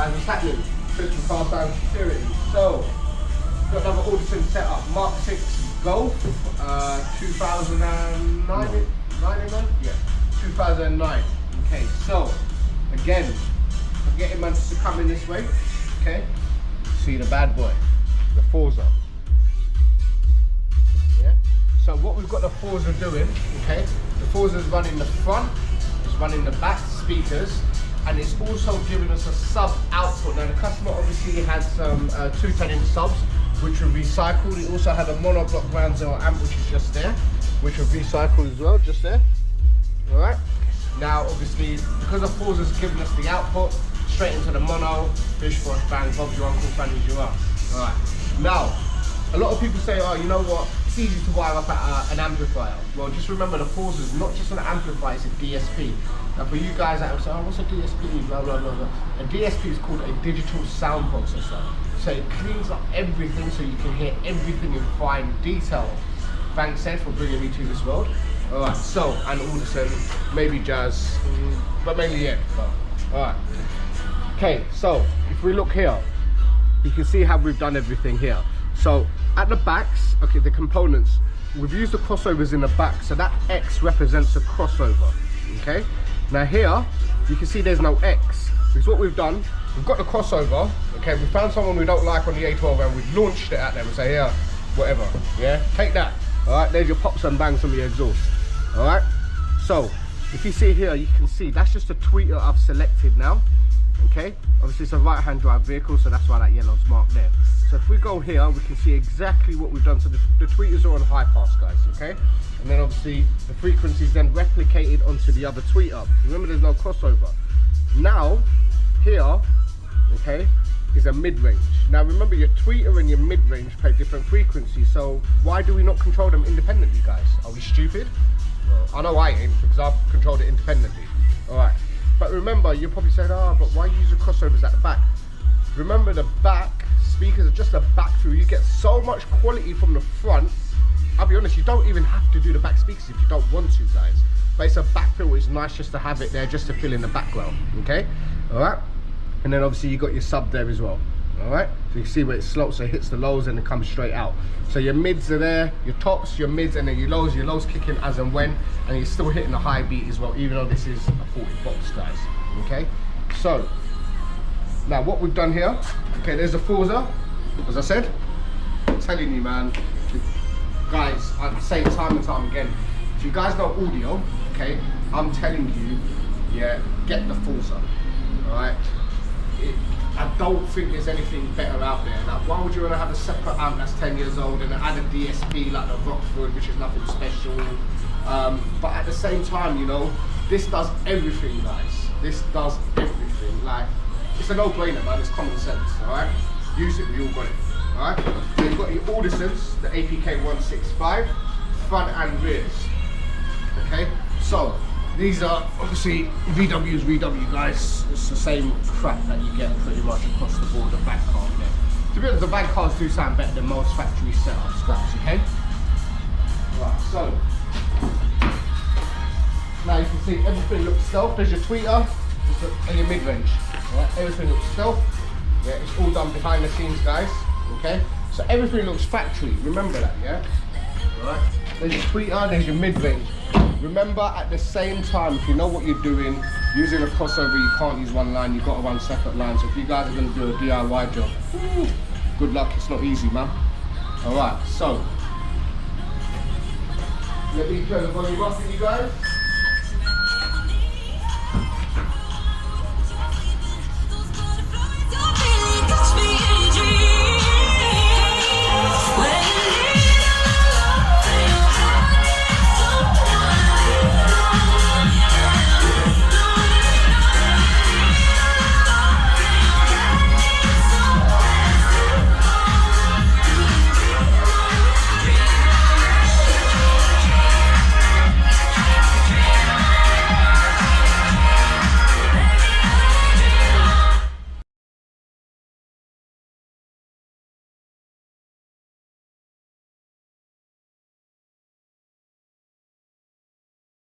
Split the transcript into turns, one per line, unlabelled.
What's happening? Central Car Sound Security. So, got another Audison setup. Mark 6 Golf, 2009? Yeah, 2009. Okay, so, again, I'm getting Manchester to come in this way. Okay, see the bad boy, the Forza. Yeah, so what we've got the Forza doing, okay, the Forza's running the front, it's running the back speakers, and it's also giving us a sub output. Now the customer obviously had some 210-inch subs, which were recycled. It also had a monoblock ground zero amp, which is just there, which were recycled as well, just there. All right. Now obviously, because the Forza's giving us the output, straight into the mono, bish bosh bang, Bob's your uncle, Fanny's your aunt. All right. Now, a lot of people say, oh, you know what? It's easy to wire up at an amplifier. Well, just remember the Forza is not just an amplifier, it's a DSP. Now for you guys that will say, oh, what's a DSP? Blah, blah, blah, blah. A DSP is called a digital sound processor. So it cleans up everything so you can hear everything in fine detail. Thanks, Ed, for bringing me to this world. All right, so, and Audison, maybe Jazz, but mainly Ed. All right. Okay, so if we look here, you can see how we've done everything here. So at the backs, okay, the components, we've used the crossovers in the back, so that X represents a crossover, okay? Now here, you can see there's no X, because what we've done, we've got the crossover, okay, we found someone we don't like on the A12 and we've launched it at them and say, yeah, whatever, yeah, take that, all right, there's your pops and bangs from the exhaust, all right? So, if you see here, you can see that's just a tweeter I've selected now, okay? Obviously it's a right-hand drive vehicle, so that's why that yellow's marked there. So if we go here, we can see exactly what we've done. So the tweeters are on high pass, guys, okay? And then obviously the frequency is then replicated onto the other tweeter. Remember, there's no crossover. Now, here, okay, is a mid-range. Now remember, your tweeter and your mid-range play different frequencies, so why do we not control them independently, guys? Are we stupid? Well, I know I ain't, because I've controlled it independently. All right, but remember, you're probably saying, oh, but why use the crossovers at the back? Remember, the back speakers are just a back through. You get so much quality from the front. I'll be honest, you don't even have to do the back speakers if you don't want to, guys. But it's a back fill, it's nice just to have it there, just to fill in the background, okay? All right, and then obviously you got your sub there as well, all right? So you can see where it slopes, so it hits the lows and it comes straight out. So your mids are there, your tops, your mids, and then your lows kick in as and when, and you're still hitting a high beat as well, even though this is a 40 box, guys, okay? So, now what we've done here, okay, there's the Forza, as I said. I'm telling you, man, guys, I say it time and time again, if you guys know audio, okay, I'm telling you, yeah, get the Forza, alright? I don't think there's anything better out there. Like, why would you want to have a separate amp that's 10 years old and add a DSP like the Rockford, which is nothing special? But at the same time, you know, this does everything, guys. This does everything. Like, it's a no-brainer, man. It's common sense, all right? Use it, we all got it, all right? So you've got your Audisons, the APK 165, front and rears, okay? So these are obviously VW, guys. It's the same crap that you get pretty much across the board, the back car there. To be honest, the back cars do sound better than most factory setups, guys, okay? Right, so now you can see everything looks stealth. There's your tweeter and your mid-range. Right, everything looks stealth. Yeah, it's all done behind the scenes, guys. Okay, so everything looks factory. Remember that, yeah. All right. There's your tweeter. There's your mid-range. Remember, at the same time, if you know what you're doing, using a crossover, you can't use one line. You've got to run separate lines. So if you guys are going to do a DIY job, good luck. It's not easy, man. All right. So let me turn the volume up for you guys.